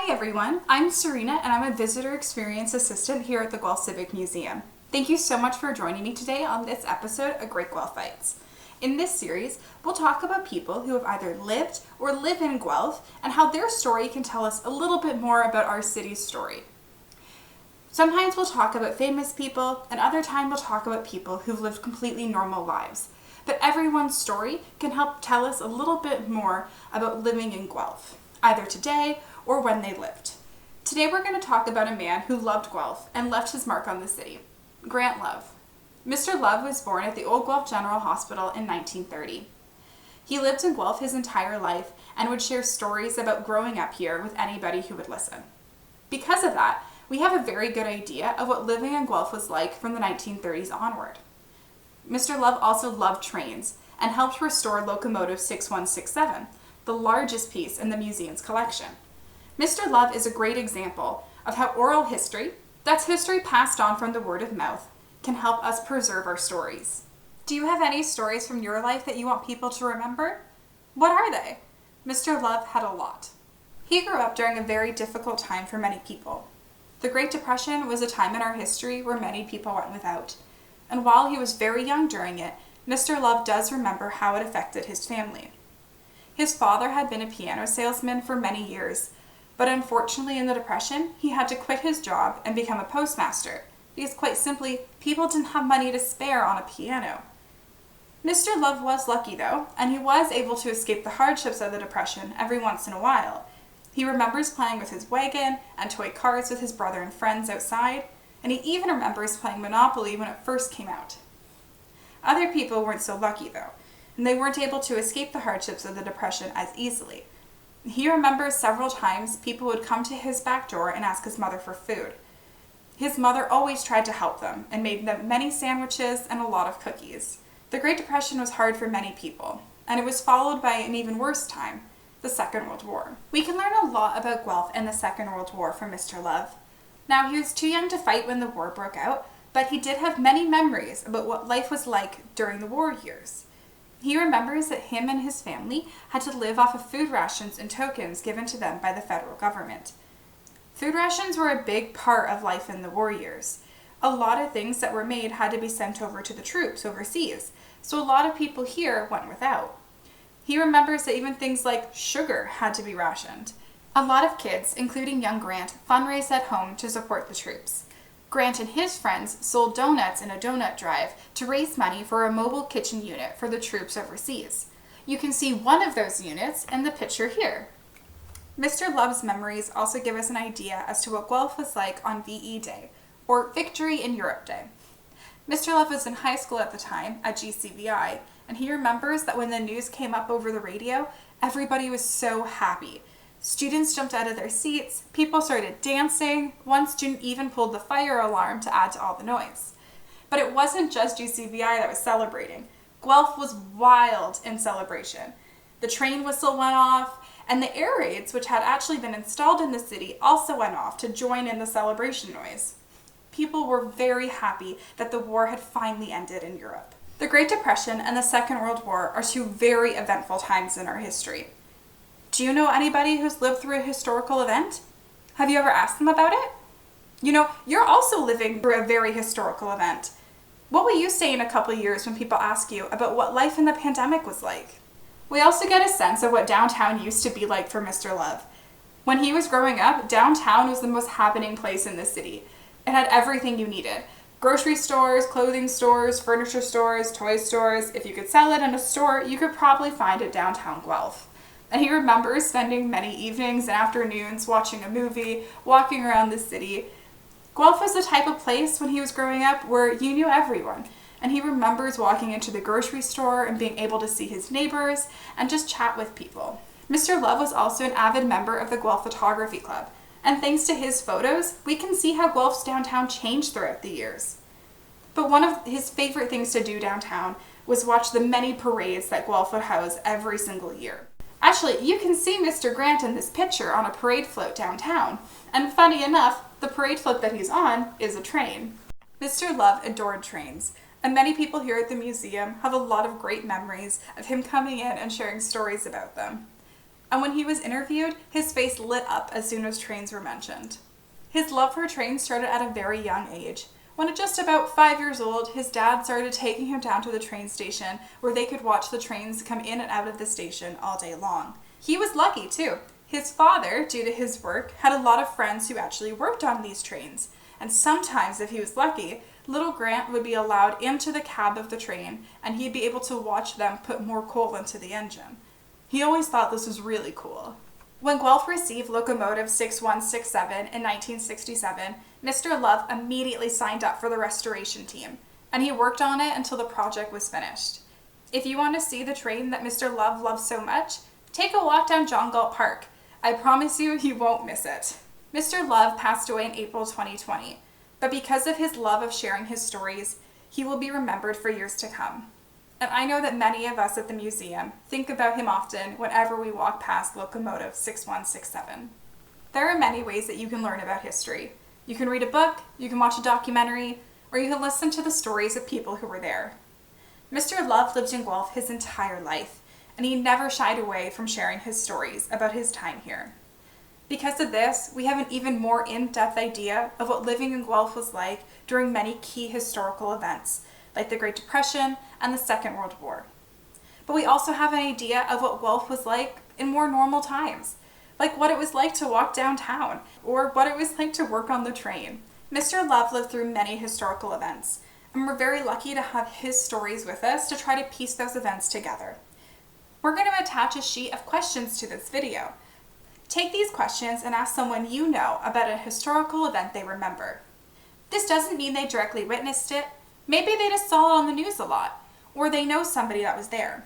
Hi everyone, I'm Serena and I'm a Visitor Experience Assistant here at the Guelph Civic Museum. Thank you so much for joining me today on this episode of Great Guelphites. In this series, we'll talk about people who have either lived or live in Guelph and how their story can tell us a little bit more about our city's story. Sometimes we'll talk about famous people, and other times we'll talk about people who've lived completely normal lives. But everyone's story can help tell us a little bit more about living in Guelph, either today or when they lived. Today we're going to talk about a man who loved Guelph and left his mark on the city, Grant Love. Mr. Love was born at the Old Guelph General Hospital in 1930. He lived in Guelph his entire life and would share stories about growing up here with anybody who would listen. Because of that, we have a very good idea of what living in Guelph was like from the 1930s onward. Mr. Love also loved trains and helped restore locomotive 6167, the largest piece in the museum's collection. Mr. Love is a great example of how oral history, that's history passed on from the word of mouth, can help us preserve our stories. Do you have any stories from your life that you want people to remember? What are they? Mr. Love had a lot. He grew up during a very difficult time for many people. The Great Depression was a time in our history where many people went without. And while he was very young during it, Mr. Love does remember how it affected his family. His father had been a piano salesman for many years, but unfortunately in the Depression, he had to quit his job and become a postmaster, because quite simply, people didn't have money to spare on a piano. Mr. Love was lucky though, and he was able to escape the hardships of the Depression every once in a while. He remembers playing with his wagon and toy cars with his brother and friends outside, and he even remembers playing Monopoly when it first came out. Other people weren't so lucky though, and they weren't able to escape the hardships of the Depression as easily. He remembers several times people would come to his back door and ask his mother for food. His mother always tried to help them and made them many sandwiches and a lot of cookies. The Great Depression was hard for many people, and it was followed by an even worse time, the Second World War. We can learn a lot about Guelph and the Second World War from Mr. Love. Now, he was too young to fight when the war broke out, but he did have many memories about what life was like during the war years. He remembers that him and his family had to live off of food rations and tokens given to them by the federal government. Food rations were a big part of life in the war years. A lot of things that were made had to be sent over to the troops overseas, so a lot of people here went without. He remembers that even things like sugar had to be rationed. A lot of kids, including young Grant, fundraised at home to support the troops. Grant and his friends sold donuts in a donut drive to raise money for a mobile kitchen unit for the troops overseas. You can see one of those units in the picture here. Mr. Love's memories also give us an idea as to what Guelph was like on VE Day, or Victory in Europe Day. Mr. Love was in high school at the time, at GCVI, and he remembers that when the news came up over the radio, everybody was so happy. Students jumped out of their seats, people started dancing, one student even pulled the fire alarm to add to all the noise. But it wasn't just GCVI that was celebrating. Guelph was wild in celebration. The train whistle went off, and the air raids, which had actually been installed in the city, also went off to join in the celebration noise. People were very happy that the war had finally ended in Europe. The Great Depression and the Second World War are two very eventful times in our history. Do you know anybody who's lived through a historical event? Have you ever asked them about it? You know, you're also living through a very historical event. What will you say in a couple of years when people ask you about what life in the pandemic was like? We also get a sense of what downtown used to be like for Mr. Love. When he was growing up, downtown was the most happening place in the city. It had everything you needed. Grocery stores, clothing stores, furniture stores, toy stores. If you could sell it in a store, you could probably find it downtown Guelph. And he remembers spending many evenings and afternoons watching a movie, walking around the city. Guelph was the type of place when he was growing up where you knew everyone. And he remembers walking into the grocery store and being able to see his neighbors and just chat with people. Mr. Love was also an avid member of the Guelph Photography Club. And thanks to his photos, we can see how Guelph's downtown changed throughout the years. But one of his favorite things to do downtown was watch the many parades that Guelph would house every single year. Actually, you can see Mr. Grant in this picture on a parade float downtown. And funny enough, the parade float that he's on is a train. Mr. Love adored trains, and many people here at the museum have a lot of great memories of him coming in and sharing stories about them. and when he was interviewed, his face lit up as soon as trains were mentioned. His love for trains started at a very young age. When at just about 5 years old, his dad started taking him down to the train station where they could watch the trains come in and out of the station all day long. He was lucky too. His father, due to his work, had a lot of friends who actually worked on these trains, and sometimes, if he was lucky, little Grant would be allowed into the cab of the train and he'd be able to watch them put more coal into the engine. He always thought this was really cool. When Guelph received Locomotive 6167 in 1967, Mr. Love immediately signed up for the restoration team, and he worked on it until the project was finished. If you want to see the train that Mr. Love loves so much, take a walk down John Galt Park. I promise you won't miss it. Mr. Love passed away in April 2020, but because of his love of sharing his stories, he will be remembered for years to come. And I know that many of us at the museum think about him often whenever we walk past Locomotive 6167. There are many ways that you can learn about history. You can read a book, you can watch a documentary, or you can listen to the stories of people who were there. Mr. Love lived in Guelph his entire life, and he never shied away from sharing his stories about his time here. Because of this, we have an even more in-depth idea of what living in Guelph was like during many key historical events, like the Great Depression and the Second World War. But we also have an idea of what Guelph was like in more normal times, like what it was like to walk downtown, or what it was like to work on the train. Mr. Love lived through many historical events, and we're very lucky to have his stories with us to try to piece those events together. We're going to attach a sheet of questions to this video. Take these questions and ask someone you know about a historical event they remember. This doesn't mean they directly witnessed it. Maybe they just saw it on the news a lot, or they know somebody that was there.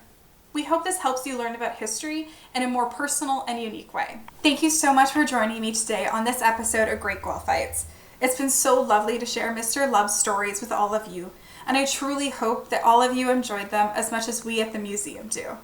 We hope this helps you learn about history in a more personal and unique way. Thank you so much for joining me today on this episode of Great Guelphites. It's been so lovely to share Mr. Love's stories with all of you, and I truly hope that all of you enjoyed them as much as we at the museum do.